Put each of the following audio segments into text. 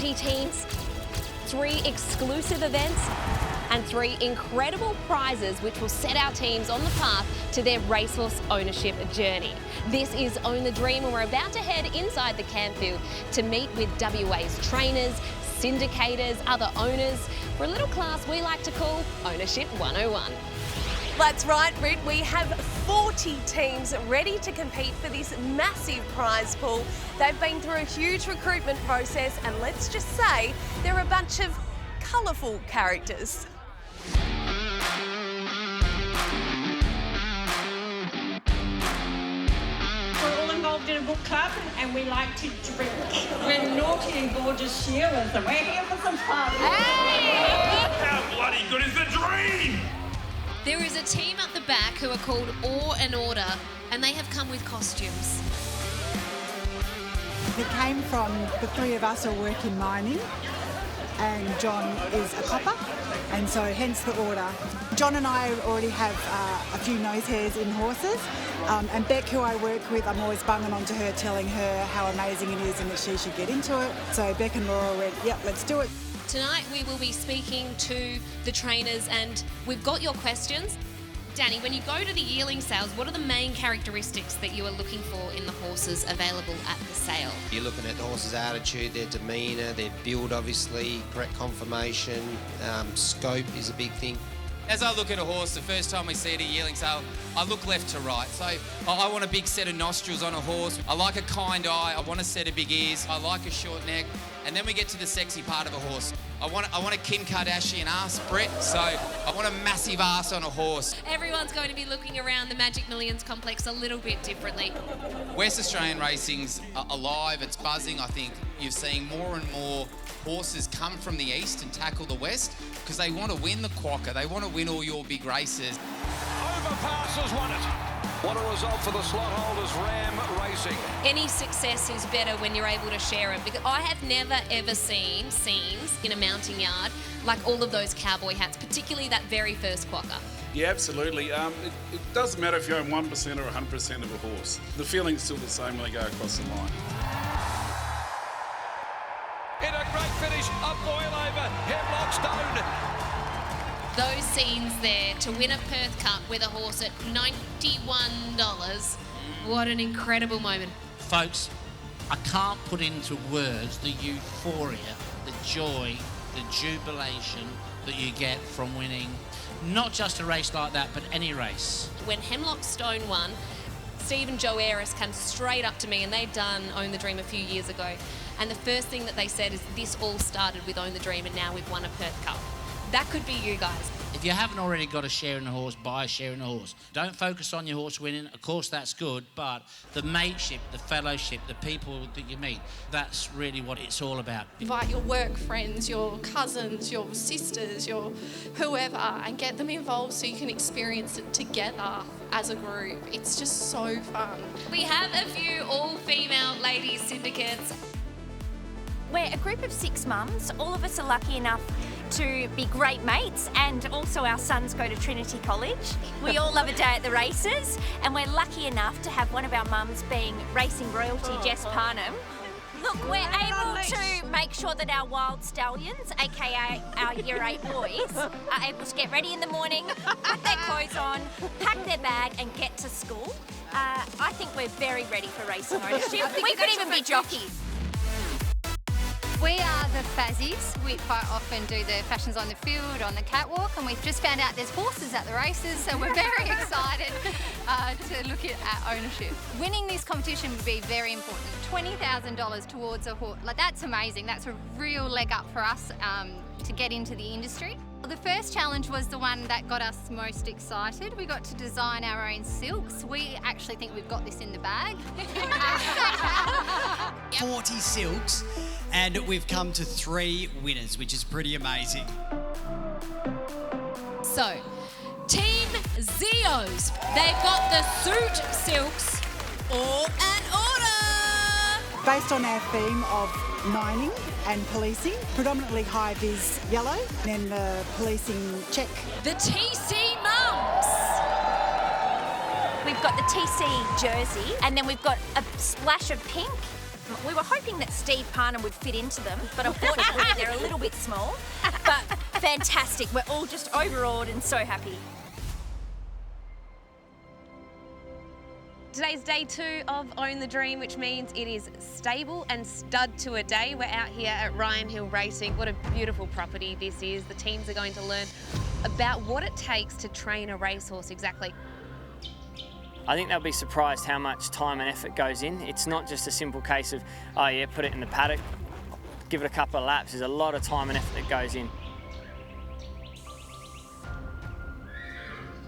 20 teams, 3 exclusive events, and 3 incredible prizes which will set our teams on the path to their racehorse ownership journey. This is Own the Dream, and we're about to head inside the campfield to meet with WA's trainers, syndicators, other owners for a little class we like to call Ownership 101. That's right, Britt. We have 40 teams ready to compete for this massive prize pool. They've been through a huge recruitment process, and let's just say they're a bunch of colourful characters. We're all involved in a book club and we like to drink. We're naughty and gorgeous Shearers and we're here for some fun. Hey! How bloody good is the dream? There is a team at the back who are called Awe and Order, and they have come with costumes. It came from the 3 of us all work in mining, and John is a copper, and so hence the order. John and I already have a few nose hairs in horses, and Beck, who I work with, I'm always bunging onto her, telling her how amazing it is and that she should get into it. So Beck and Laura went, yep, let's do it. Tonight we will be speaking to the trainers, and we've got your questions. Danny, when you go to the yearling sales, what are the main characteristics that you are looking for in the horses available at the sale? You're looking at the horse's attitude, their demeanour, their build obviously, correct conformation, scope is a big thing. As I look at a horse, the first time we see it at a yearling sale, I look left to right. So I want a big set of nostrils on a horse. I like a kind eye. I want a set of big ears. I like a short neck. And then we get to the sexy part of a horse. I want a Kim Kardashian ass, Brett. So I want a massive ass on a horse. Everyone's going to be looking around the Magic Millions complex a little bit differently. West Australian racing's alive. It's buzzing. I think you're seeing more and more horses come from the east and tackle the west because they want to win the quokka. They want to win all your big races. Overpass has won it. What a result for the slot holders, Ram Racing. Any success is better when you're able to share it, because I have never ever seen scenes in a mounting yard like all of those cowboy hats, particularly that very first quokka. Yeah, absolutely. It doesn't matter if you own 1% or 100% of a horse. The feeling's still the same when they go across the line. In a great finish, a boil over, Hemlock Stone. Those scenes there to win a Perth Cup with a horse at $91. What an incredible moment. Folks, I can't put into words the euphoria, the joy, the jubilation that you get from winning not just a race like that, but any race. When Hemlock Stone won, Steve and Joe Ayres came straight up to me, and they'd done Own the Dream a few years ago. And the first thing that they said is, this all started with Own the Dream and now we've won a Perth Cup. That could be you guys. If you haven't already got a share in a horse, buy a share in a horse. Don't focus on your horse winning. Of course, that's good, but the mateship, the fellowship, the people that you meet, that's really what it's all about. Invite your work friends, your cousins, your sisters, your whoever, and get them involved so you can experience it together as a group. It's just so fun. We have a few all-female ladies syndicates. We're a group of 6 mums. All of us are lucky enough to be great mates, and also our sons go to Trinity College. We all love a day at the races, and we're lucky enough to have one of our mums being racing royalty, Jess Parnham. Look, we're able to make sure that our wild stallions, aka our Year 8 boys, are able to get ready in the morning, put their clothes on, pack their bag and get to school. I think we're very ready for racing ownership. We could even be jockeys. We are the Fazzies. We quite often do the fashions on the field, on the catwalk, and we've just found out there's horses at the races, so we're very excited to look at ownership. Winning this competition would be very important. $20,000 towards a horse, like that's amazing. That's a real leg up for us to get into the industry. The first challenge was the one that got us most excited. We got to design our own silks. We actually think we've got this in the bag. 40 silks, and we've come to 3 winners, which is pretty amazing. So, Team Zeos, they've got the suit silks, Awe and Order. Based on our theme of mining and policing, predominantly high-vis yellow, and then the policing check. The TC Mums. We've got the TC jersey, and then we've got a splash of pink We were hoping that Steve Parner would fit into them, but unfortunately they're a little bit small. But fantastic. We're all just overawed and so happy. Today's day 2 of Own the Dream, which means it is stable and stud to a day. We're out here at Ryan Hill Racing. What a beautiful property this is. The teams are going to learn about what it takes to train a racehorse exactly. I think they'll be surprised how much time and effort goes in. It's not just a simple case of, oh yeah, put it in the paddock, give it a couple of laps. There's a lot of time and effort that goes in.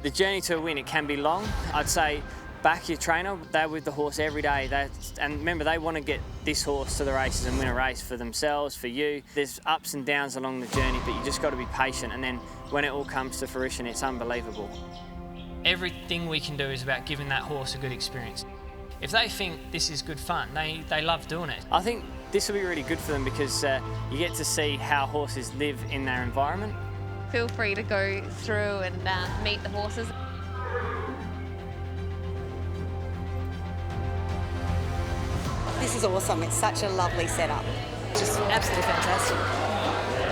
The journey to a win, it can be long. I'd say back your trainer, they're with the horse every day. And remember, they want to get this horse to the races and win a race for themselves, for you. There's ups and downs along the journey, but you just got to be patient. And then when it all comes to fruition, it's unbelievable. Everything we can do is about giving that horse a good experience. If they think this is good fun, they love doing it. I think this will be really good for them because you get to see how horses live in their environment. Feel free to go through and meet the horses. This is awesome. It's such a lovely setup. Just absolutely fantastic.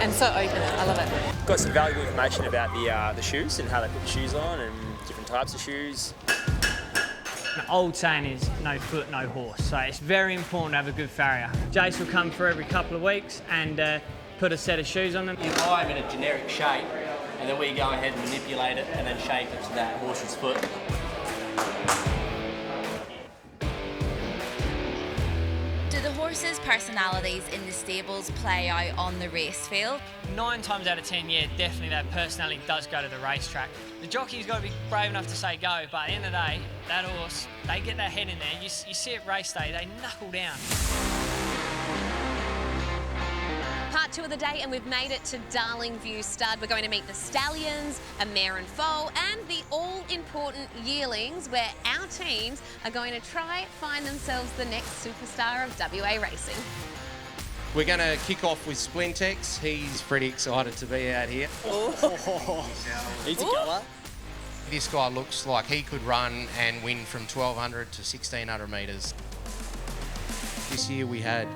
And so open. I love it. Got some valuable information about the shoes and how they put the shoes on and different types of shoes. An old saying is no foot, no horse. So it's very important to have a good farrier. Jace will come for every couple of weeks and put a set of shoes on them. You buy them in a generic shape and then we go ahead and manipulate it and then shape it to that horse's foot. Do the horses' personalities in the stables play out on the race field? 9 times out of 10, yeah, definitely that personality does go to the racetrack. The jockey's got to be brave enough to say go, but at the end of the day, that horse, they get their head in there. You see it race day, they knuckle down. Part 2 of the day, and we've made it to Darling View Stud. We're going to meet the stallions, a mare and foal, and the all-important yearlings, where our teams are going to try find themselves the next superstar of WA racing. We're going to kick off with Splintex. He's pretty excited to be out here. He's a goer. This guy looks like he could run and win from 1,200 to 1,600 metres. This year we had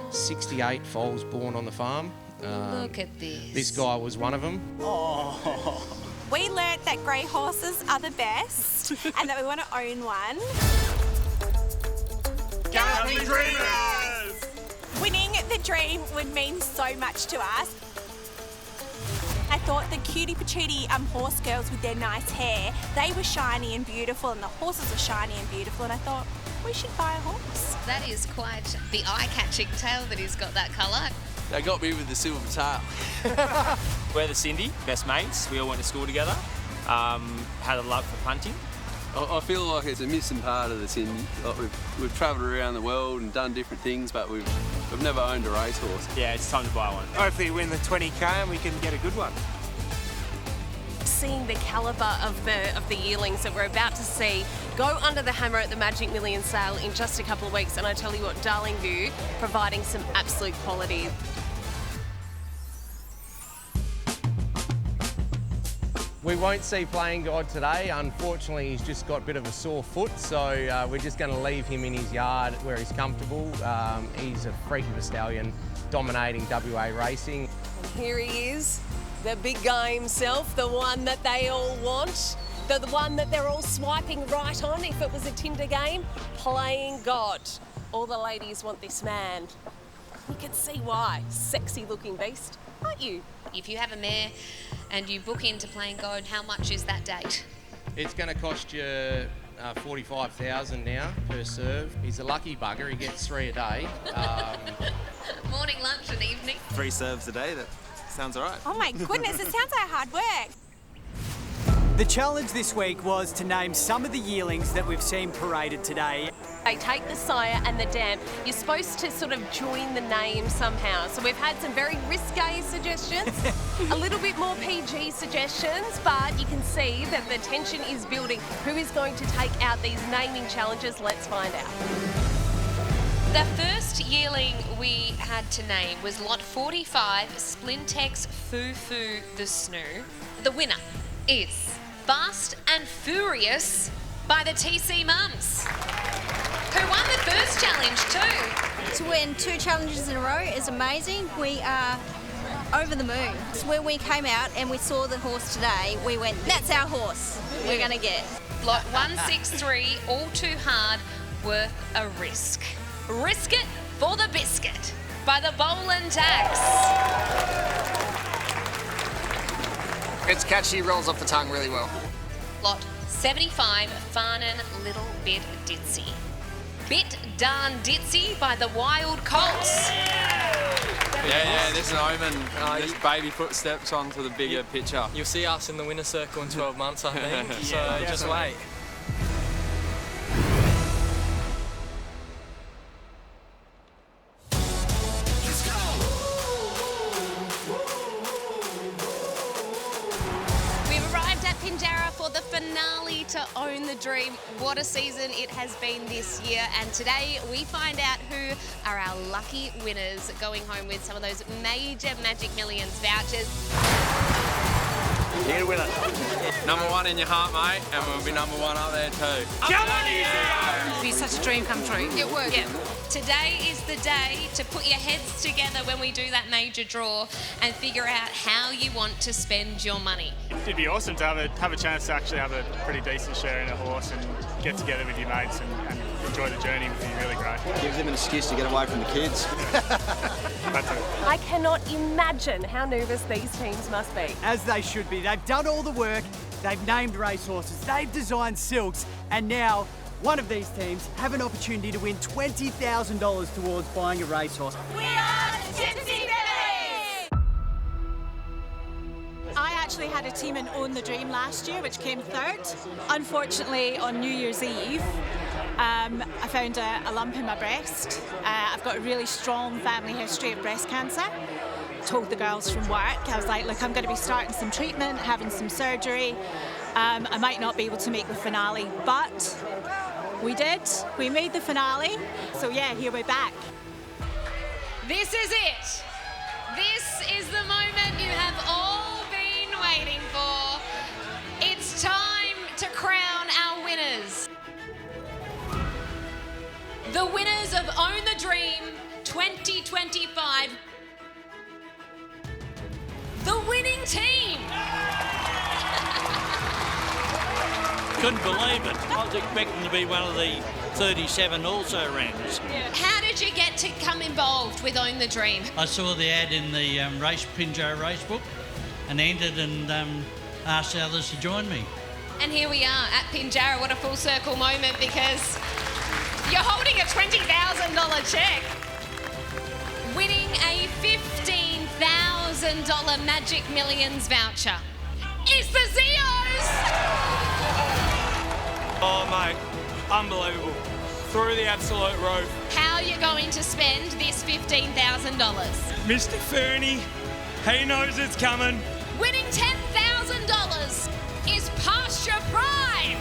68 foals born on the farm. Look at this. This guy was one of them. We learnt that grey horses are the best and that we want to own one. Galloping Dreamers! Winning the dream would mean so much to us. I thought the cutie patootie horse girls with their nice hair, they were shiny and beautiful and the horses were shiny and beautiful, and I thought, we should buy a horse. That is quite the eye-catching tail that he's got that colour. They got me with the silver tail. We're the Cindy, best mates. We all went to school together. Had a love for punting. I feel like it's a missing part of the Cindy. Like we've travelled around the world and done different things, but we've never owned a racehorse. Yeah, it's time to buy one. Hopefully win the 20K and we can get a good one. Seeing the calibre of the yearlings that we're about to see go under the hammer at the Magic Million sale in just a couple of weeks, and I tell you what, Darling View providing some absolute quality. We won't see Playing God today. Unfortunately, he's just got a bit of a sore foot, so we're just going to leave him in his yard where he's comfortable. He's a freak of a stallion, dominating WA racing. And here he is, the big guy himself, the one that they all want, the one that they're all swiping right on if it was a Tinder game, Playing God. All the ladies want this man. You can see why. Sexy looking beast, aren't you? If you have a mare and you book into Playing God, how much is that date? It's going to cost you $45,000 now per serve. He's a lucky bugger, he gets 3 a day. Morning, lunch and evening. 3 serves a day, that sounds all right. Oh my goodness, it sounds like hard work. The challenge this week was to name some of the yearlings that we've seen paraded today. They take the sire and the dam. You're supposed to sort of join the name somehow. So we've had some very risque suggestions, a little bit more PG suggestions, but you can see that the tension is building. Who is going to take out these naming challenges? Let's find out. The first yearling we had to name was Lot 45, Splintex Foo the Snoo. The winner is Fast and Furious by the TC Mums, who won the first challenge too. To win 2 challenges in a row is amazing. We are over the moon. So when we came out and we saw the horse today, we went, that's our horse we're going to get. Lot 163, all too hard, worth a risk. Risk it for the biscuit by the Bowl and Tax. It's catchy, rolls off the tongue really well. Lot 75, Farnan Little Bit Ditzy. Bit Darn Ditzy by the Wild Colts. Yeah, there's an omen. This baby footsteps onto the bigger picture. You'll see us in the winner's circle in 12 months, I think. So just wait. We've arrived at Pinjarra for the finale to Own the Dream. What a season it has been this year, and today we find out who are our lucky winners going home with some of those major Magic Millions vouchers. Here to win it. Number 1 in your heart, mate, and we'll be number 1 up there too. Come on, It'd be such a dream come true. It would. Yeah. Today is the day to put your heads together when we do that major draw and figure out how you want to spend your money. It'd be awesome to have a chance to actually have a pretty decent share in a horse and get together with your mates and enjoy the journey would be really great. Gives them an excuse to get away from the kids. That's it. I cannot imagine how nervous these teams must be. As they should be. They've done all the work, they've named racehorses, they've designed silks, and now one of these teams have an opportunity to win $20,000 towards buying a racehorse. We are the Gypsy Bellies! I actually had a team in Own the Dream last year, which came 3rd. Unfortunately, on New Year's Eve, I found a lump in my breast. I've got a really strong family history of breast cancer. Told the girls from work, I was like, look, I'm going to be starting some treatment, having some surgery. I might not be able to make the finale, but we did. We made the finale. So yeah, here we're back. This is it. This is the moment you have all been waiting for. It's time to crown our winners. The winners of Own the Dream 2025. The winning team. Couldn't believe it. I was expecting to be one of the 37 also rans. How did you get to come involved with Own the Dream? I saw the ad in the Pinjarra race book and entered and asked others to join me. And here we are at Pinjarra. What a full circle moment, because you're holding a $20,000 check, winning a $15,000 Magic Millions voucher. It's the Zeos! Oh, mate, unbelievable. Through the absolute roof. How are you going to spend this $15,000? Mr. Fernie, he knows it's coming. Winning $10,000 is past your prime.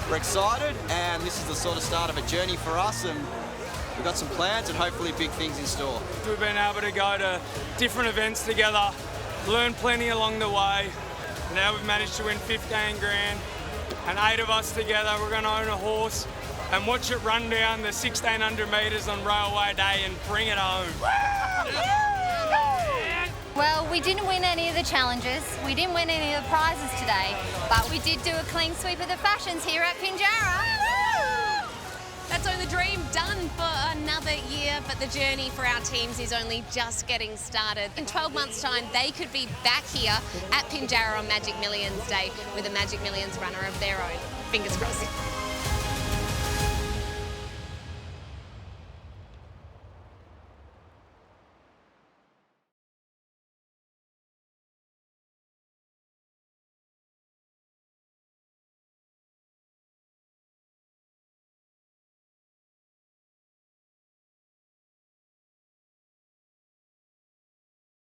We're excited, and this is the sort of start of a journey for us, and we've got some plans and hopefully big things in store. We've been able to go to different events together, learn plenty along the way. Now we've managed to win 15 grand, and 8 of us together, we're going to own a horse and watch it run down the 1,600 metres on Railway Day and bring it home. Well, we didn't win any of the challenges, we didn't win any of the prizes today, but we did do a clean sweep of the fashions here at Pinjarra. That's Own the Dream done for another year, but the journey for our teams is only just getting started. In 12 months' time, they could be back here at Pinjarra on Magic Millions Day with a Magic Millions runner of their own. Fingers crossed.